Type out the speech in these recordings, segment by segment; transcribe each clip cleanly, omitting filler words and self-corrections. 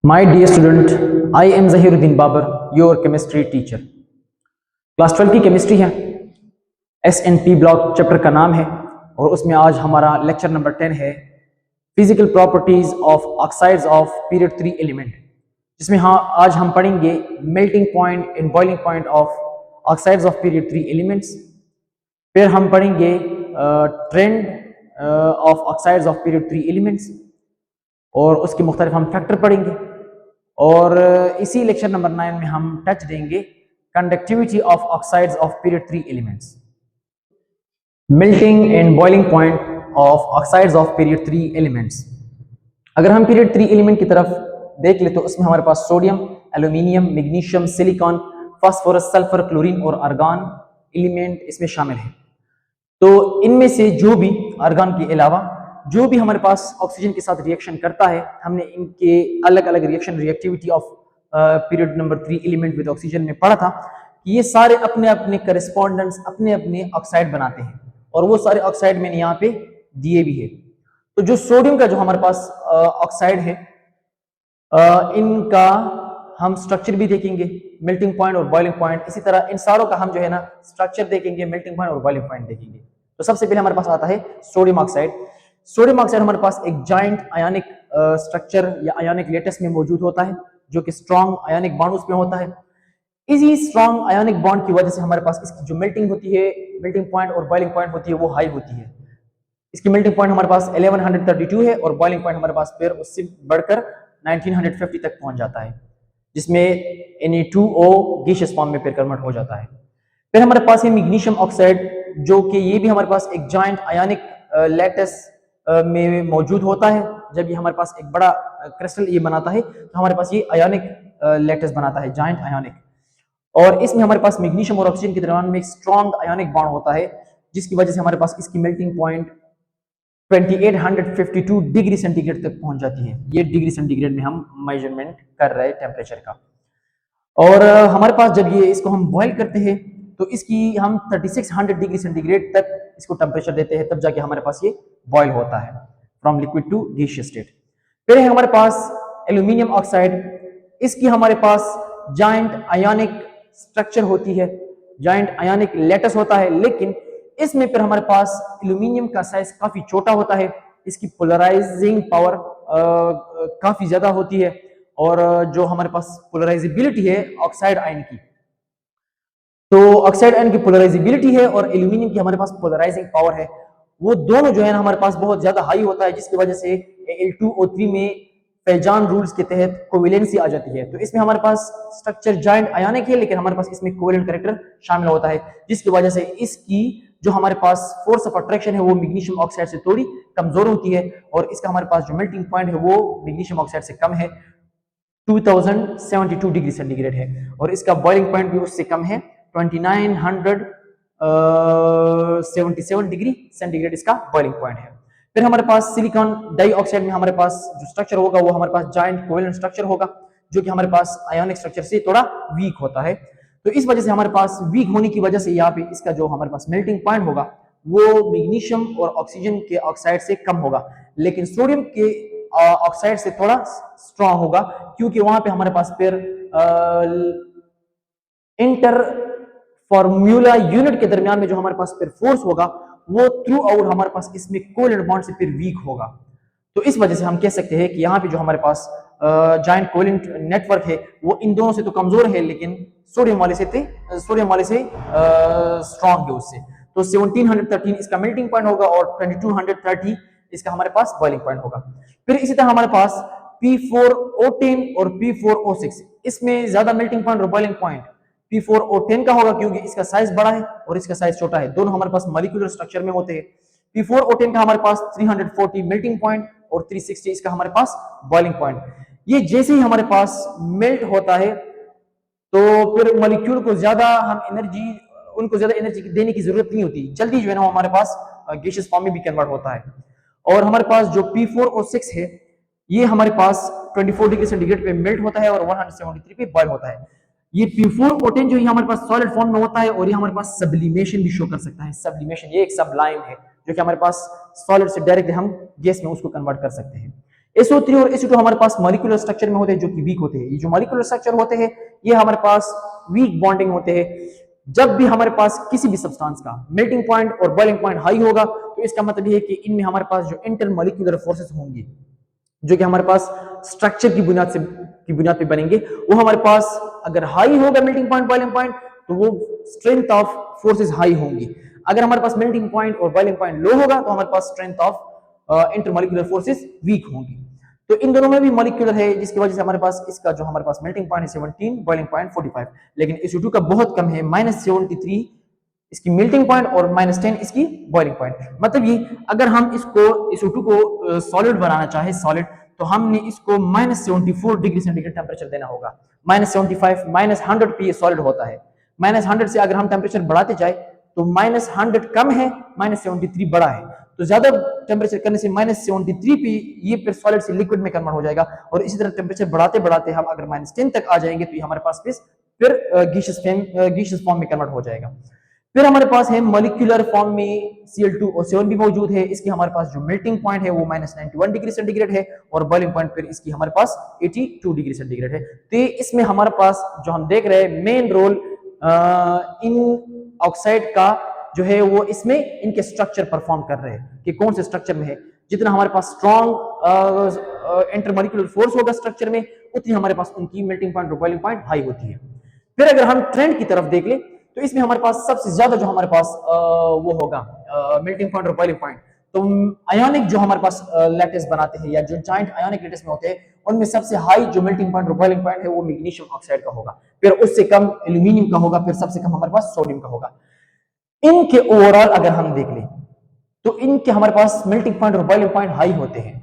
My dear student, I am Zahiruddin Babar, your chemistry teacher. Class 12 की chemistry है, S&P block chapter का नाम है और उसमें आज हमारा लेक्चर नंबर 10 है physical properties of oxides of period 3 element, जिसमें आज हम पढ़ेंगे melting point and boiling point of oxides of period 3 elements. फिर हम पढ़ेंगे trend of oxides of period 3 elements और उसके मुख्तलिफ हम फैक्टर पढ़ेंगे। और इसी लेक्चर नंबर 9 में हम टच देंगे conductivity of oxides of period 3 elements, melting and boiling point of oxides of period 3 elements. अगर हम पीरियड 3 एलिमेंट की तरफ देख ले तो उसमें हमारे पास sodium, aluminium, magnesium, silicon, phosphorus, sulphur, chlorine और आर्गन एलिमेंट इसमें शामिल है। तो इनमें से जो भी आर्गन के अलावा जो भी हमारे पास ऑक्सीजन के साथ रिएक्शन करता है, हमने इनके अलग अलग reaction reactivity of period number 3 element with oxygen में पढ़ा था कि ये सारे अपने अपने करस्पॉन्डेंट्स अपने अपने ऑक्साइड बनाते हैं और वो सारे ऑक्साइड मैंने यहाँ पे दिए भी है। तो जो सोडियम का जो हमारे पास ऑक्साइड है, इनका हम स्ट्रक्चर भी देखेंगे, मेल्टिंग पॉइंट और बॉइलिंग पॉइंट। इसी तरह इन सारों का हम जो है ना स्ट्रक्चर देखेंगे, मेल्टिंग पॉइंट और बॉइलिंग पॉइंट देखेंगे। तो सबसे पहले हमारे पास आता है सोडियम ऑक्साइड। सोडियम ऑक्साइड हमारे पास एक जाइंट आयनिक स्ट्रक्चर या आयनिक लेटेस में मौजूद होता है, जो कि स्ट्रॉन्ग आयनिक बॉन्ड उसमें होता है। इसी स्ट्रॉन्ग आयनिक बॉन्ड की वजह से हमारे पास इसकी जो मेल्टिंग होती है, मेल्टिंग पॉइंट और बॉइलिंग पॉइंट होती है, वो हाई होती है। इसकी मेल्टिंग पॉइंट हमारे पास 1132 है और बॉइलिंग पॉइंट हमारे पास फिर उससे बढ़कर 1950 तक पहुंच जाता है, जिसमें Na2O गैसियस फॉर्म में फिर कन्वर्ट हो जाता है। फिर हमारे पास है मैग्नीशियम ऑक्साइड, जो कि ये भी हमारे पास एक जॉइंट आयनिक लेटेस में मौजूद होता है। जब ये हमारे पास एक बड़ा क्रिस्टल ये बनाता है तो हमारे पास ये आयनिक लेटेस बनाता है, जॉइंट आयनिक। और इसमें हमारे पास मैग्नीशियम और ऑक्सीजन के दरमियान में एक स्ट्रॉन्ग आयनिक बॉन्ड होता है, जिसकी वजह से हमारे पास इसकी मेल्टिंग पॉइंट 2852 डिग्री सेंटीग्रेड तक पहुंच जाती है। ये डिग्री सेंटीग्रेड में हम मेजरमेंट कर रहे हैं टेम्परेचर का। और हमारे पास जब ये इसको हम बॉयल करते हैं तो इसकी हम 3600 डिग्री सेंटीग्रेड तक इसको टेम्परेचर देते हैं, तब जाके हमारे पास ये बॉयल होता है from liquid to gaseous state. फिर है हमारे पास एल्यूमिनियम ऑक्साइड। इसकी हमारे पास जाइंट आयनिक स्ट्रक्चर होती है, जाइंट आयनिक लेटेस होता है, लेकिन इसमें फिर हमारे पास एल्यूमिनियम का साइज काफी छोटा होता है। इसकी पोलराइजिंग पावर काफी ज्यादा होती है और जो हमारे पास पोलराइजेबिलिटी है ऑक्साइड आयन की, तो ऑक्साइड आयन की पोलराइजेबिलिटी है और एल्यूमिनियम की हमारे पास पोलराइजिंग पावर है, वो दोनों जो है ना हमारे पास बहुत ज्यादा हाई होता है, जिसकी वजह से Al2O3 में फैजान रूल्स के तहत कोवेलेंसी आ जाती है। तो इसमें हमारे पास स्ट्रक्चर जॉइंट आयनिक है, लेकिन हमारे पास इसमें कोवेलेंट कैरेक्टर शामिल होता है, जिसकी वजह से इसकी जो हमारे पास फोर्स ऑफ अट्रैक्शन है वो मैग्नीशियम ऑक्साइड से थोड़ी कमजोर होती है और इसका हमारे पास जो मेल्टिंग पॉइंट है वो मैग्नीशियम ऑक्साइड से कम है, 2072 डिग्री सेंटीग्रेड है। और इसका बॉइलिंग पॉइंट भी उससे कम है, 2977 डिग्री सेंटीग्रेड इसका बॉइलिंग पॉइंट है। फिर हमारे पास सिलिकॉन डाइऑक्साइड में हमारे पास जो स्ट्रक्चर होगा वो हमारे पास जॉइंट कोवेलेंट स्ट्रक्चर होगा, जो कि हमारे पास आयनिक स्ट्रक्चर से थोड़ा वीक होता है। तो इस वजह से हमारे पास वीक होने की वजह से यहाँ पे इसका जो हमारे पास मेल्टिंग पॉइंट होगा वो मैग्नीशियम और ऑक्सीजन के ऑक्साइड से कम होगा, लेकिन सोडियम के ऑक्साइड से थोड़ा स्ट्रॉन्ग होगा, क्योंकि वहां पे हमारे पास फिर इंटर फॉर्मूला यूनिट के दरमियान में जो हमारे पास फिर फोर्स होगा वो थ्रू आउट हमारे पास इसमें कोवेलेंट बॉन्ड से फिर वीक होगा। तो इस वजह से हम कह सकते हैं कि यहाँ पे जो हमारे पास जॉइंट कोवेलेंट नेटवर्क है वो इन दोनों से तो कमजोर है, लेकिन सोडियम वाले से स्ट्रॉन्ग है उससे। तो 1713 इसका मेल्टिंग पॉइंट होगा और 2230 इसका हमारे पास बॉइलिंग पॉइंट होगा। फिर इसी तरह हमारे पास P4O10 और P4O6, इसमें ज्यादा मेल्टिंग पॉइंट और बॉइलिंग पॉइंट P4O10 का होगा, क्योंकि इसका साइज बड़ा है और इसका साइज छोटा है, दोनों हमारे पास मॉलिक्यूलर स्ट्रक्चर में होते हैं। P4O10 का हमारे पास 340 मेल्टिंग पॉइंट और 360 इसका हमारे पास बॉइलिंग पॉइंट। ये जैसे ही हमारे पास मेल्ट होता है तो फिर मॉलिक्यूल को ज्यादा एनर्जी देने की जरूरत नहीं होती, जल्दी जो है ना हमारे पास गैसियस फॉर्म में भी कन्वर्ट होता है। और हमारे पास जो P4O6 है ये हमारे पास 24 डिग्री सेंटीग्रेड पे मेल्ट होता है और 173 पे बॉयल होता है। ये P4O10 जो हमारे पास सॉलिड फॉर्म में होता है और ये हमारे पास सब्लिमेशन भी शो कर सकता है। सब्लिमेशन ये एक सबलाइम है जो कि हमारे पास सॉलिड से डायरेक्ट हम गैस में उसको कन्वर्ट कर सकते हैं। SO3 और SO2 हमारे पास मॉलिक्यूलर स्ट्रक्चर में होते हैं जो कि वीक होते हैं। ये जो मॉलिक्यूलर स्ट्रक्चर होते हैं ये हमारे पास वीक बॉन्डिंग होते हैं। जब भी हमारे पास किसी भी सब्सटेंस का मेल्टिंग पॉइंट और बॉइलिंग पॉइंट हाई होगा तो इसका मतलब ये है कि इनमें हमारे पास जो इंटरमॉलिक्यूलर फोर्सेस होंगी जो कि हमारे पास स्ट्रक्चर की बुनियाद पे बनेंगे, वो हमारे पास अगर हाई होगा मेल्टिंग पॉइंट बॉइलिंग पॉइंट तो वो स्ट्रेंथ ऑफ फोर्सेस हाई होंगी। अगर हमारे पास मेल्टिंग पॉइंट और बॉइलिंग पॉइंट लो होगा तो हमारे पास strength of intermolecular forces weak होंगी। तो इन दोनों में भी मॉलिक्यूलर है जिसकी वजह से हमारे पास इसका जो हमारे पास मेल्टिंग पॉइंट है 17, बॉइलिंग पॉइंट 45, लेकिन SO2 का बहुत कम है -73 इसकी मेल्टिंग पॉइंट और -10 इसकी बॉइलिंग पॉइंट। मतलब ये अगर हम इसको SO2 को सॉलिड बनाना चाहे सॉलिड तो हमने इसको -74 डिग्री सेंटीग्रेड टेम्परेचर देना होगा। -75 -100 पे ये सॉलिड होता है। -100 से अगर हम टेम्परेचर बढ़ाते जाए तो -100 कम है, -73 बड़ा है, तो ज्यादा टेम्परेचर करने से -73 पे ये फिर सॉलिड से लिक्विड में कन्वर्ट हो जाएगा। और इसी तरह टेम्परेचर बढ़ाते बढ़ाते हम अगर -10 तक आ जाएंगे तो ये हमारे पास फिर गैसियस फॉर्म में कन्वर्ट हो जाएगा। फिर हमारे पास है मॉलिक्यूलर फॉर्म में Cl2O7 भी मौजूद है। इसकी हमारे पास जो मेल्टिंग पॉइंट है वो -91 डिग्री सेंटीग्रेड है और बॉइलिंग पॉइंट फिर इसकी हमारे पास 82 डिग्री सेंटीग्रेड है। तो इसमें हमारे पास जो हम देख रहे हैं मेन रोल इन ऑक्साइड का जो है वो इसमें इनके स्ट्रक्चर परफॉर्म कर रहे हैं कि कौन से स्ट्रक्चर में है। जितना हमारे पास स्ट्रॉन्ग इंटरमॉलिक्यूलर फोर्स होगा स्ट्रक्चर में उतनी हमारे पास उनकी मेल्टिंग पॉइंट और बॉइलिंग पॉइंट हाई होती है। फिर अगर हम ट्रेंड की तरफ देख ले तो इसमें हमारे पास सबसे ज्यादा जो हमारे पास वो होगा मेल्टिंग पॉइंट और बॉइलिंग पॉइंट, तो आयोनिक जो हमारे पास लैटिस बनाते हैं या जो जॉइंट आयोनिक लैटिस में होते हैं उनमें सबसे हाई जो मेल्टिंग पॉइंट और बॉइलिंग पॉइंट है वो मैग्नीशियम ऑक्साइड का होगा, फिर उससे कम एल्यूमिनियम का होगा, फिर सबसे कम हमारे पास सोडियम का होगा। इनके ओवरऑल अगर हम देख लें तो इनके हमारे पास मेल्टिंग पॉइंट और बॉइलिंग पॉइंट हाई होते हैं।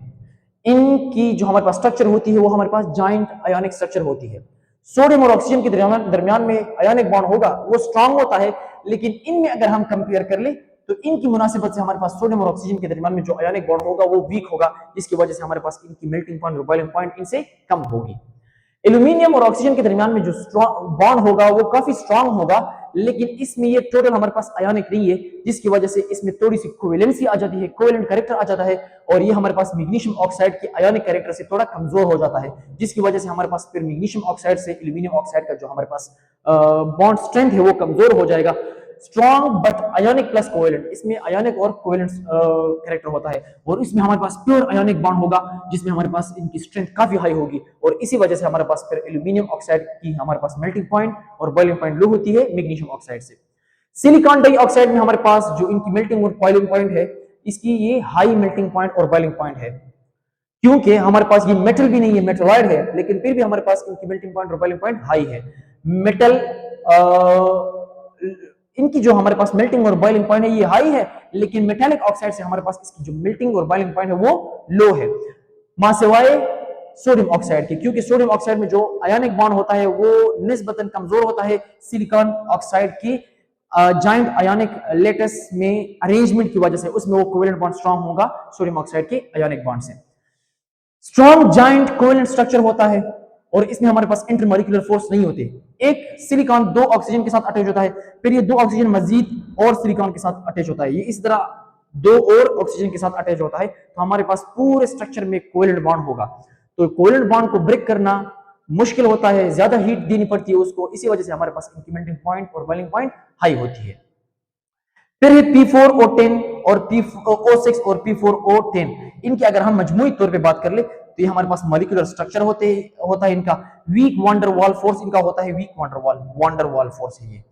इनकी जो हमारे पास स्ट्रक्चर होती है वो हमारे पास जॉइंट आयोनिक स्ट्रक्चर होती है। सोडियम और ऑक्सीजन के दरमियान में आयोनिक बॉन्ड होगा वो स्ट्रांग होता है, लेकिन इनमें अगर हम कंपेयर कर ले तो इनकी मुनासिबत से हमारे पास सोडियम और ऑक्सीजन के दरमियान में जो आयोनिक बॉन्ड होगा वो वीक होगा, जिसकी वजह से हमारे पास इनकी मेल्टिंग पॉइंट और बॉइलिंग पॉइंट इनसे कम होगी। एल्यूमिनियम और ऑक्सीजन के दरमियान में जो बॉन्ड होगा वो काफी स्ट्रांग होगा, लेकिन इसमें ये टोटल हमारे पास आयोनिक नहीं है, जिसकी वजह से इसमें थोड़ी सी कोवेलेंसी आ जाती है, कोवेलेंट कैरेक्टर आ जाता है, और ये हमारे पास मैग्नीशियम ऑक्साइड के आयोनिक कैरेक्टर से थोड़ा कमजोर हो जाता है, जिसकी वजह से हमारे पास फिर मैग्नीशियम ऑक्साइड से एल्यूमिनियम ऑक्साइड का जो हमारे पास बॉन्ड स्ट्रेंथ है वो कमजोर हो जाएगा। Strong but ionic plus covalent, इसमें आयोनिक और कोवेलेंट कैरेक्टर होता है, और इसमें हमारे पास प्योर आयोनिक बॉन्ड होगा जिसमें हमारे पास इनकी स्ट्रेंथ काफी हाई होगी, और इसी वजह से हमारे पास फिर एल्यूमिनियम ऑक्साइड की हमारे पास मेल्टिंग पॉइंट और बॉइलिंग पॉइंट लो होती है मैग्नीशियम ऑक्साइड से। सिलिकॉन डाइऑक्साइड में हमारे पास जो इनकी मेल्टिंग और बॉइलिंग पॉइंट है इसकी ये हाई मेल्टिंग पॉइंट और बॉइलिंग पॉइंट है, क्योंकि हमारे पास ये मेटल भी नहीं है, मेटलॉइड है, लेकिन फिर भी हमारे पास इनकी मेल्टिंग पॉइंट और बॉइलिंग पॉइंट हाई है। मेटल इनकी जो हमारे पास मेल्टिंग और बॉइलिंग पॉइंट है ये हाई है, लेकिन मेटालिक ऑक्साइड से हमारे पास इसकी जो मेल्टिंग और बॉइलिंग पॉइंट है वो लो है, मां सिवाय सोडियम ऑक्साइड के, क्योंकि सोडियम ऑक्साइड में जो आयोनिक बॉन्ड होता है वो निस्बतन कमजोर होता है सिलिकॉन ऑक्साइड की जॉइंट आयोनिक लेटिस में अरेंजमेंट की वजह से, उसमें वो कोवेलेंट बॉन्ड स्ट्रांग होगा सोडियम ऑक्साइड के आयोनिक बॉन्ड से। स्ट्रॉन्ग जॉइंट कोवेलेंट स्ट्रक्चर होता है और इसमें हमारे पास इंटरमॉलिक्यूलर फोर्स नहीं होती। एक सिलिकॉन दो ऑक्सीजन के साथ अटैच होता है, फिर ये दो ऑक्सीजन मजीद और सिलिकॉन के साथ अटैच होता है, ये इस तरह दो और ऑक्सीजन के साथ अटैच होता है, तो हमारे पास पूरे स्ट्रक्चर में कोवेलेंट बॉन्ड होगा। तो कोवेलेंट बॉन्ड को ब्रेक करना मुश्किल होता है, ज्यादा हीट देनी पड़ती है उसको, इसी वजह से हमारे पास इनकी मेल्टिंग पॉइंट और बॉइलिंग पॉइंट हाई होती है। फिर है P4O10 और O6 और P4O10, इनकी अगर हम मजमूई तौर पे बात कर ले तो ये हमारे पास मॉलिक्यूलर स्ट्रक्चर होता है इनका, वीक वंडर वॉल फोर्स इनका होता है, वीक वंडर वॉल फोर्स है, ये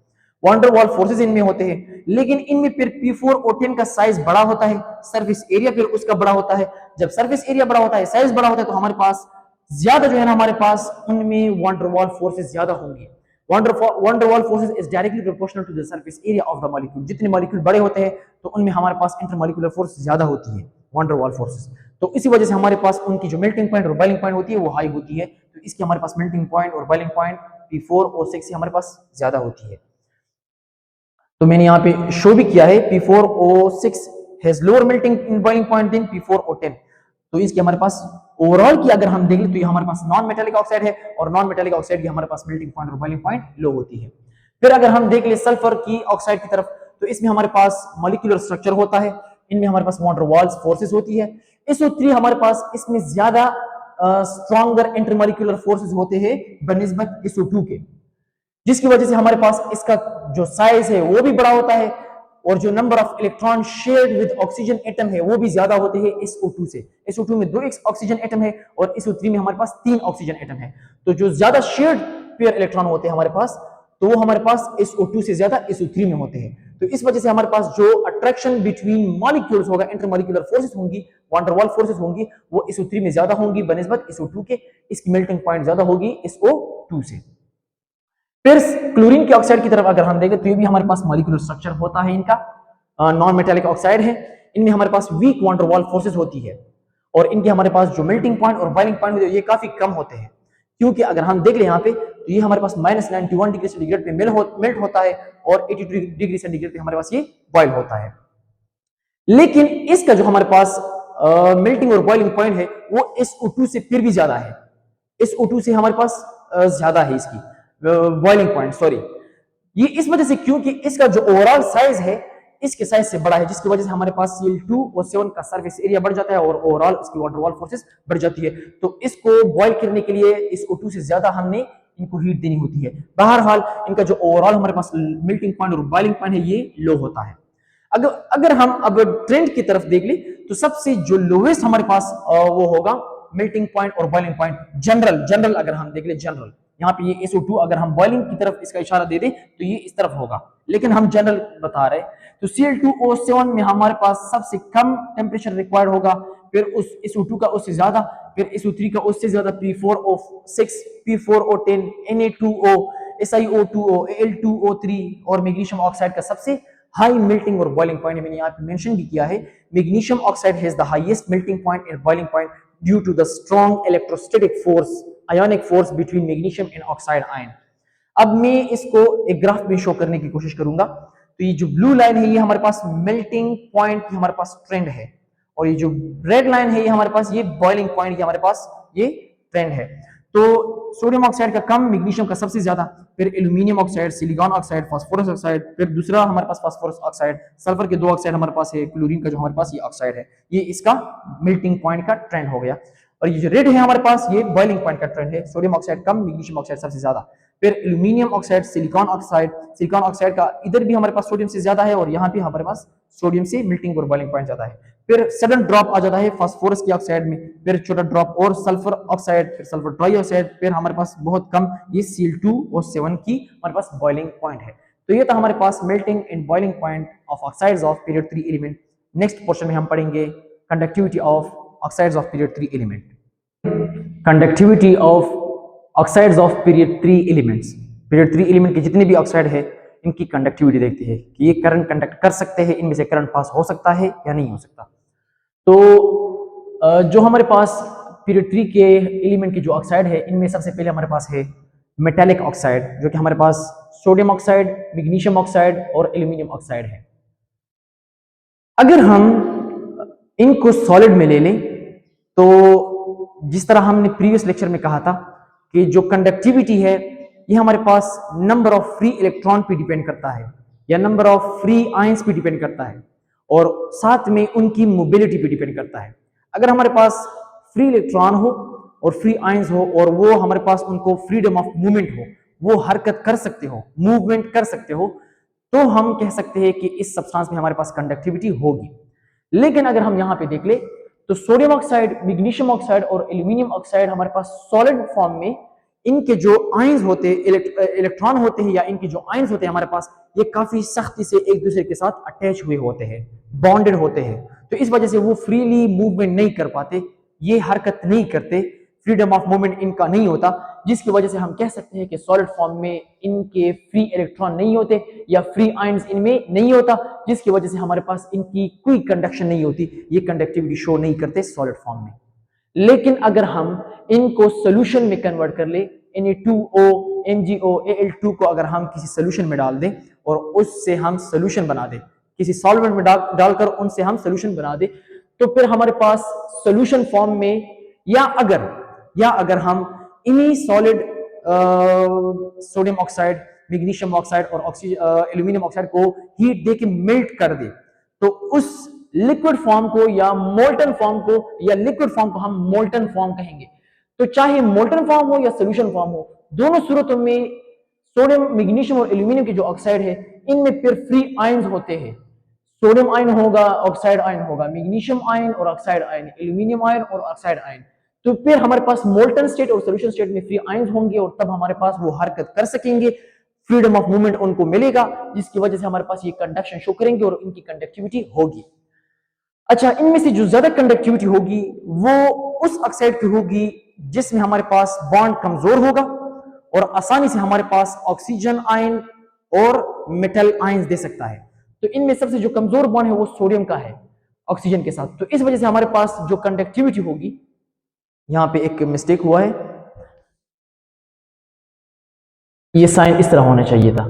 वंडर वॉल फोर्सेस इनमें होते हैं, लेकिन इनमें फिर P4O10 का साइज बड़ा होता है, सरफेस एरिया फिर उसका बड़ा होता है। जब सरफेस एरिया बड़ा होता है, साइज बड़ा होता है, तो हमारे पास ज्यादा जो है ना हमारे पास उनमें वंडर वॉल फोर्सेस ज्यादा होंगी। Van der Waals forces is directly proportional to the surface area of the molecule, जितने मॉलिक्यूल बड़े होते हैं तो उनमें हमारे पास इंटरमॉलिक्यूलर फोर्स ज्यादा होती है, वंडर वॉल फोर्सेस, तो इसी वजह से हमारे पास उनकी जो मेल्टिंग पॉइंट और बॉइलिंग पॉइंट होती है वो हाई होती है, तो इसकी हमारे पास मेल्टिंग पॉइंट और बॉइलिंग पॉइंट P4O6 से हमारे पास ज्यादा होती है। तो मैंने यहाँ पे शो भी किया है P4O6 has lower melting in boiling point than P4O10, तो इसकी हमारे पास ओवरऑल की अगर हम देख लें तो ये हमारे पास नॉन मेटालिक ऑक्साइड है, और नॉन मेटालिक ऑक्साइड की हमारे पास मेल्टिंग पॉइंट और बॉइलिंग पॉइंट लो होती है। फिर अगर हम देख ले सल्फर की ऑक्साइड की तरफ, तो इसमें हमारे पास मॉलिक्यूलर स्ट्रक्चर होता है, इनमें हमारे पास वॉन डर वाल्स फोर्सेस होती है, SO3 हमारे पास इसमें ज्यादा स्ट्रॉन्गर इंटरमॉलिक्यूलर फोर्सेस होते हैं बनिस्बत SO2 के, जिसकी वजह से हमारे पास इसका जो साइज है वो भी बड़ा होता है और जो number of electron shared with oxygen atom है वो भी ज्यादा होते हैं SO2 से। SO2 में 2 ऑक्सीजन एटम है और SO3 में हमारे पास 3 ऑक्सीजन एटम है। तो जो ज्यादा शेयर्ड पेयर इलेक्ट्रॉन होते हैं हमारे पास, तो वो हमारे पास SO2 से ज्यादा SO3 में होते हैं। तो इस वजह से हमारे पास जो अट्रैक्शन बिटवीन मॉलिक्यूल्स होगा, इंटरमॉलिक्यूलर फोर्सेस होंगी, वान डेर वाल फोर्सेस होंगी, वो SO3 में ज्यादा होंगी बनिस्बत SO2 के। इसकी मेल्टिंग पॉइंट ज्यादा होगी SO2 से। फिर क्लोरीन के ऑक्साइड की तरफ अगर हम देखें तो ये भी हमारे पास मॉलिक्यूलर स्ट्रक्चर होता है इनका, नॉन मेटालिक ऑक्साइड है। इनमें हमारे पास वीक वान डेर वाल फोर्सेस होती है और इनके हमारे पास जो मेल्टिंग पॉइंट और बॉइलिंग पॉइंट होते हैं ये काफी कम होते हैं, क्योंकि अगर हम देख ले यहाँ पे तो ये हमारे पास -91 डिग्री सेंटीग्रेड पे मेल्ट होता है और 82 डिग्री सेंटीग्रेड पे हमारे पास ये बॉइल होता है। लेकिन इसका जो हमारे पास मेल्टिंग और बॉइलिंग पॉइंट है वो SO2 से फिर भी ज्यादा है। SO2 से हमारे पास ज्यादा है इसकी बॉइलिंग पॉइंट, सॉरी। ये इस वजह से क्योंकि इसका जो ओवरऑल साइज है इसके साइज से बड़ा है, जिसकी वजह से हमारे पास Cl2O7 का सरफेस एरिया बढ़ जाता है और ओवरऑल इसकी वाटर वॉल फोर्सेस बढ़ जाती है। तो इसको बॉइल करने के लिए SO2 से ज्यादा हमने इनको हीट देनी होती है। बहरहाल इनका जो ओवरऑल हमारे पास मेल्टिंग पॉइंट और बॉइलिंग पॉइंट है ये लो होता है। अगर हम अब ट्रेंड की तरफ देख ले तो सबसे जो लोवेस्ट हमारे पास वो होगा मेल्टिंग पॉइंट और बॉइलिंग पॉइंट। जनरल अगर हम देख ले, जनरल यहाँ पे ये SO2 अगर हम बॉइलिंग की तरफ इसका इशारा दे दें तो ये इस तरफ होगा, लेकिन हम जनरल बता रहे। तो Cl2O7 में हमारे पास सबसे कम टेम्परेचर रिक्वायर्ड होगा, फिर उस SO2 का उससे ज्यादा, फिर SO3 का उससे ज्यादा, P4O6, P4O10, Na2O, SiO2O, Al2O3 और मैग्नीशियम ऑक्साइड का सबसे हाई मेल्टिंग और बॉइलिंग पॉइंट मैंने यहाँ पे मेंशन भी किया है। Magnesium oxide has the highest melting point and boiling point due to the strong electrostatic force, ionic force between magnesium and oxide ion. अब मैं इसको एक ग्राफ में शो करने की कोशिश करूंगा। तो ये जो ब्लू लाइन है ये हमारे पास मेल्टिंग पॉइंट की हमारे पास ट्रेंड है और ये जो रेड लाइन है ये हमारे पास ये बॉइलिंग पॉइंट की हमारे पास ये ट्रेंड है। तो सोडियम ऑक्साइड का कम, मैग्नीशियम का सबसे ज्यादा, फिर aluminium oxide, silicon oxide, phosphorus oxide, फिर दूसरा हमारे पास फास्फोरस ऑक्साइड, सल्फर के 2 ऑक्साइड हमारे पास है, क्लोरीन का जो हमारे पास ये ऑक्साइड है, ये इसका मेल्टिंग पॉइंट का ट्रेंड हो गया। और ये जो रेड है हमारे पास ये बॉइलिंग पॉइंट का ट्रेंड है। सोडियम ऑक्साइड कम, मैग्नीशियम ऑक्साइड सबसे ज्यादा, फिर एल्यूमिनियम ऑक्साइड, सिलिकॉन ऑक्साइड का इधर भी हमारे पास सोडियम से ज्यादा है और यहाँ भी हमारे पास सोडियम से मेल्टिंग और बॉइलिंग पॉइंट ज्यादा है। फिर सडन ड्रॉप आ जाता है फास्फोरस की ऑक्साइड में, फिर छोटा ड्रॉप और सल्फर ऑक्साइड, फिर सल्फर ट्राइऑक्साइड, फिर हमारे पास बहुत कम ये Cl2O7 की हमारे पास बॉइलिंग पॉइंट है। तो ये था हमारे पास melting and boiling point of oxides of period 3 element. Next portion में हम पढ़ेंगे conductivity of oxides of period 3 element. Conductivity of oxides of period 3 elements. Period 3 element के जितने भी ऑक्साइड है इनकी कंडक्टिविटी देखते हैं कि ये करंट कंडक्ट कर सकते हैं, इनमें से करंट पास हो सकता है या नहीं हो सकता। तो जो हमारे पास पीरियड 3 के एलिमेंट के जो ऑक्साइड है इनमें सबसे पहले हमारे पास है मेटालिक ऑक्साइड, जो कि हमारे पास सोडियम ऑक्साइड, मैग्नीशियम ऑक्साइड और एल्यूमिनियम ऑक्साइड है। अगर हम इनको सॉलिड में ले लें तो जिस तरह हमने प्रीवियस लेक्चर में कहा था कि जो कंडक्टिविटी है ये हमारे पास नंबर ऑफ फ्री इलेक्ट्रॉन पे डिपेंड करता है या नंबर ऑफ फ्री आयंस पे डिपेंड करता है और साथ में उनकी मोबिलिटी पे डिपेंड करता है। अगर हमारे पास फ्री इलेक्ट्रॉन हो और फ्री आयंस हो और वो हमारे पास उनको फ्रीडम ऑफ मूवमेंट हो, वो हरकत कर सकते हो, मूवमेंट कर सकते हो, तो हम कह सकते हैं कि इस सब्सटेंस में हमारे पास कंडक्टिविटी होगी। लेकिन अगर हम यहाँ पे देख ले तो सोडियम ऑक्साइड, मैग्नीशियम ऑक्साइड और एल्यूमिनियम ऑक्साइड हमारे पास सॉलिड फॉर्म में इनके जो आयंस होते हैं, इलेक्ट्रॉन होते हैं या इनके जो आयंस होते हैं हमारे पास, ये काफी सख्ती से एक दूसरे के साथ अटैच हुए होते हैं, बॉन्डेड होते हैं। तो इस वजह से वो फ्रीली मूवमेंट नहीं कर पाते, ये हरकत नहीं करते, फ्रीडम ऑफ मूवमेंट इनका नहीं होता, जिसकी वजह से हम कह सकते हैं कि सॉलिड फॉर्म में इनके फ्री इलेक्ट्रॉन नहीं होते या फ्री आयंस इनमें नहीं होता, जिसकी वजह से हमारे पास इनकी कोई कंडक्शन नहीं होती, ये कंडक्टिविटी शो नहीं करते सॉलिड फॉर्म में। लेकिन अगर हम इनको सोल्यूशन में कन्वर्ट कर ले, Na2O, MgO, Al2 को अगर हम किसी सोल्यूशन में डाल दें और उससे हम सोल्यूशन बना दें, किसी सॉल्वेंट में डालकर उनसे हम सोल्यूशन बना दें, तो फिर हमारे पास सोल्यूशन फॉर्म में या अगर हम इन्हीं solid sodium oxide, magnesium oxide और एल्यूमिनियम ऑक्साइड को हीट दे के मेल्ट कर दे, तो उस लिक्विड फॉर्म को या मोल्टन फॉर्म को या लिक्विड फॉर्म को हम मोल्टन फॉर्म कहेंगे। तो चाहे मोल्टन फॉर्म हो या सोल्यूशन फॉर्म हो, दोनों सूरतों में सोडियम, मैग्नीशियम और एल्यूमिनियम के जो ऑक्साइड है इनमें फिर फ्री आयंस होते हैं। सोडियम आयन होगा, ऑक्साइड आयन होगा, मैग्नीशियम आयन और ऑक्साइड आयन, एल्यूमिनियम आयन और ऑक्साइड आयन। तो फिर हमारे पास मोल्टन स्टेट और सोल्यूशन स्टेट में फ्री आयंस होंगे और तब हमारे पास वो हरकत कर सकेंगे, फ्रीडम ऑफ मूवमेंट उनको मिलेगा, जिसकी वजह से हमारे पास ये कंडक्शन शो करेंगे और इनकी कंडक्टिविटी होगी। अच्छा, इनमें से जो ज्यादा कंडक्टिविटी होगी वो उस ऑक्साइड की होगी जिसमें हमारे पास बॉन्ड कमजोर होगा और आसानी से हमारे पास ऑक्सीजन आयन और मेटल आयंस दे सकता है। तो इनमें सबसे जो कमजोर बॉन्ड है वो सोडियम का है ऑक्सीजन के साथ। तो इस वजह से हमारे पास जो कंडक्टिविटी होगी, यहां पे एक मिस्टेक हुआ है, ये साइन इस तरह होना चाहिए था।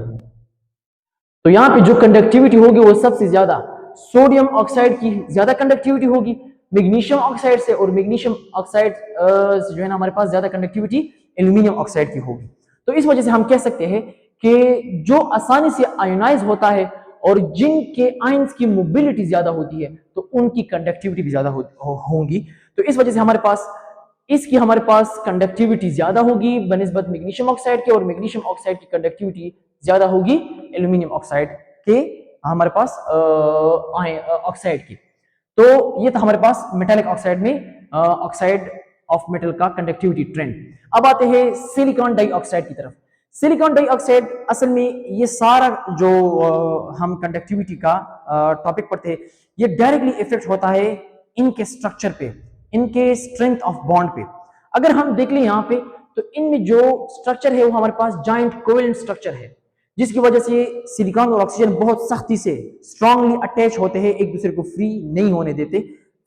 तो यहां पे जो कंडक्टिविटी होगी वो सबसे ज्यादा सोडियम ऑक्साइड की ज्यादा कंडक्टिविटी होगी मैग्नीशियम ऑक्साइड से, और मैग्नीशियम ऑक्साइड से जो है ना हमारे पास ज्यादा कंडक्टिविटी एल्यूमिनियम ऑक्साइड की होगी। तो इस वजह से हम कह सकते हैं कि जो आसानी से आयोनाइज होता है और जिनके आयंस की मोबिलिटी ज्यादा होती है तो उनकी कंडक्टिविटी भी ज्यादा होगी। तो इस वजह से हमारे पास कंडक्टिविटी ज्यादा होगी बनिस्बत मैग्नीशियम ऑक्साइड के, और मैग्नीशियम ऑक्साइड की कंडक्टिविटी ज्यादा होगी एल्यूमिनियम ऑक्साइड के हमारे पास ऑक्साइड की। तो ये था हमारे पास मेटालिक ऑक्साइड में ऑक्साइड ऑफ मेटल का कंडक्टिविटी ट्रेंड। अब आते हैं सिलिकॉन डाइऑक्साइड की तरफ। सिलिकॉन डाइऑक्साइड असल में ये सारा जो हम कंडक्टिविटी का टॉपिक पढ़ते हैं ये डायरेक्टली इफेक्ट होता है इनके स्ट्रक्चर पे, इनके स्ट्रेंथ ऑफ बॉन्ड पे। अगर हम देख लें यहाँ पे तो इनमें जो स्ट्रक्चर है वो हमारे पास जॉइंट कोवेलेंट स्ट्रक्चर है, जिसकी वजह से सिलिकॉन और ऑक्सीजन बहुत सख्ती से स्ट्रांगली अटैच होते हैं, एक दूसरे को फ्री नहीं होने देते,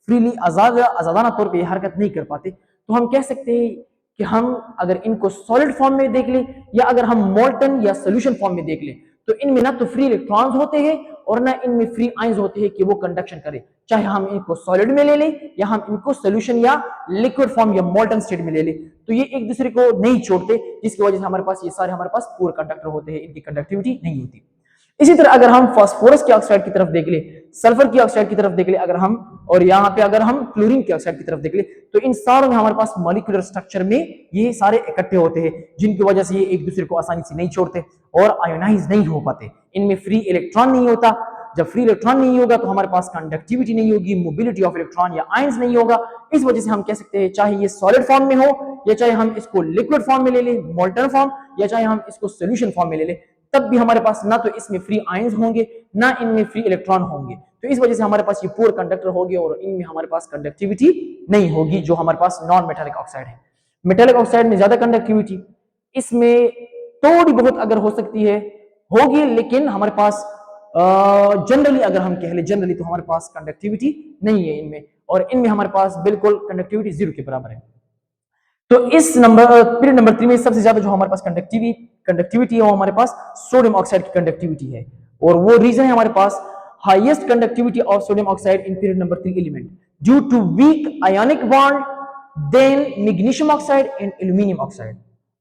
फ्रीली आजादाना तौर पे ये हरकत नहीं कर पाते। तो हम कह सकते हैं कि हम अगर इनको सॉलिड फॉर्म में देख लें या अगर हम मोल्टन या सोल्यूशन फॉर्म में देख लें तो इनमें ना तो फ्री इलेक्ट्रॉन्स होते हैं और ना इनमें फ्री आयंस होते हैं कि वो कंडक्शन करें, चाहे हम इनको सॉलिड में ले लें या हम इनको सोल्यूशन या लिक्विड फॉर्म या मोल्टन स्टेट में ले लें, तो ये एक दूसरे को नहीं छोड़ते, जिसकी वजह से हमारे पास ये सारे हमारे पास पूरे कंडक्टर होते हैं, इनकी कंडक्टिविटी नहीं होती। इसी तरह अगर हम फास्फोरस के ऑक्साइड की तरफ देख ले, सल्फर की ऑक्साइड की तरफ देख ले अगर हम, और यहाँ पे अगर हम क्लोरीन के ऑक्साइड की तरफ देख ले, तो इन सारों में हमारे पास मॉलिक्यूलर स्ट्रक्चर में ये सारे इकट्ठे होते हैं, जिनकी वजह से ये एक दूसरे को आसानी से नहीं छोड़ते और आयोनाइज नहीं हो पाते। इनमें फ्री इलेक्ट्रॉन नहीं होता, जब फ्री इलेक्ट्रॉन नहीं होगा तो हमारे पास कंडक्टिविटी नहीं होगी, मोबिलिटी ऑफ इलेक्ट्रॉन या आयंस नहीं होगा। इस वजह से हम कह सकते हैं चाहे ये सॉलिड फॉर्म में हो या चाहे हम इसको लिक्विड फॉर्म में ले लें मोल्टन फॉर्म, या चाहे हम इसको सोल्यूशन फॉर्म में ले लें, तब भी हमारे पास ना तो इसमें फ्री आयंस होंगे ना इनमें फ्री इलेक्ट्रॉन होंगे। तो इस वजह से हमारे पास ये पूरे कंडक्टर होंगे और इनमें हमारे पास कंडक्टिविटी नहीं होगी, जो हमारे पास नॉन मेटालिक ऑक्साइड है। मेटालिक ऑक्साइड में ज्यादा कंडक्टिविटी, इसमें थोड़ी बहुत अगर हो सकती है होगी, लेकिन हमारे पास जनरली अगर हम कह ले जनरली तो हमारे पास कंडक्टिविटी नहीं है इनमें, और इनमें हमारे पास बिल्कुल कंडक्टिविटी 0 के बराबर है। तो इस पीरियड नंबर 3 में सबसे ज्यादा जो हमारे पास कंडक्टिविटी है वो हमारे पास सोडियम ऑक्साइड की कंडक्टिविटी है, और वो रीजन है हमारे पास highest conductivity of sodium oxide in period number 3 element due to weak ionic bond then magnesium oxide and aluminium oxide,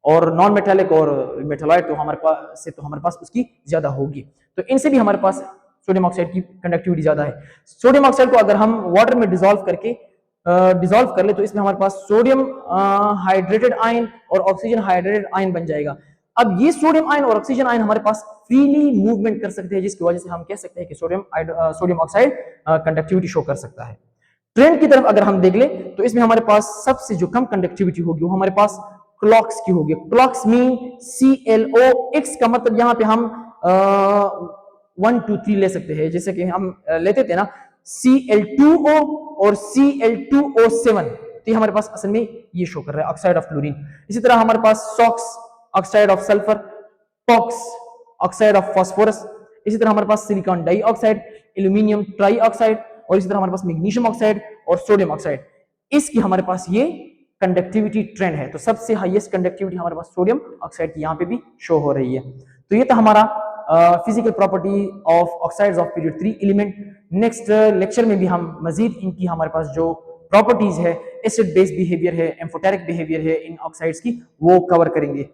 और नॉन मेटालिक और मेटालॉइड तो हमारे पास उसकी ज्यादा होगी। तो इनसे भी हमारे पास सोडियम ऑक्साइड की कंडक्टिविटी ज्यादा है। सोडियम ऑक्साइड को अगर हम वाटर में डिसॉल्व कर ले तो इसमें हमारे पास सोडियम हाइड्रेटेड आयन और ऑक्सीजन हाइड्रेटेड आयन बन जाएगा। अब ये सोडियम आयन और ऑक्सीजन आयन हमारे पास फ्रीली मूवमेंट कर सकते हैं, जिसकी वजह से हम कह सकते हैं कि सोडियम ऑक्साइड कंडक्टिविटी शो कर सकता है। ट्रेंड की तरफ अगर हम देख ले तो इसमें हमारे पास सबसे जो कम कंडक्टिविटी होगी वो हमारे पास क्लॉक्स की होगी। क्लॉक्स मीन ClO, का मतलब यहाँ पे हम 1 2 3 ले सकते हैं, जैसे कि हम लेते थे ना Cl2O और Cl2O7, तो ये हमारे पास असल में ये शो कर रहा है ऑक्साइड ऑफ क्लोरीन। इसी तरह हमारे पास SOX oxide of sulphur, POX oxide of phosphorus, इसी तरह हमारे पास सिलिकॉन डाइऑक्साइड, एल्यूमिनियम ट्राइऑक्साइड, और इसी तरह हमारे पास मैग्नीशियम ऑक्साइड और सोडियम ऑक्साइड, इसकी हमारे पास ये कंडक्टिविटी ट्रेंड है। तो सबसे हाईएस्ट कंडक्टिविटी हमारे पास सोडियम ऑक्साइड की यहाँ पे भी शो हो रही है। तो ये था हमारा physical property of oxides of period 3 element. Next lecture में भी हम मजीद इनकी हमारे पास जो प्रॉपर्टीज है, एसिड बेस बिहेवियर है, एम्फोटेरिक बिहेवियर है इन ऑक्साइड्स की, वो कवर करेंगे।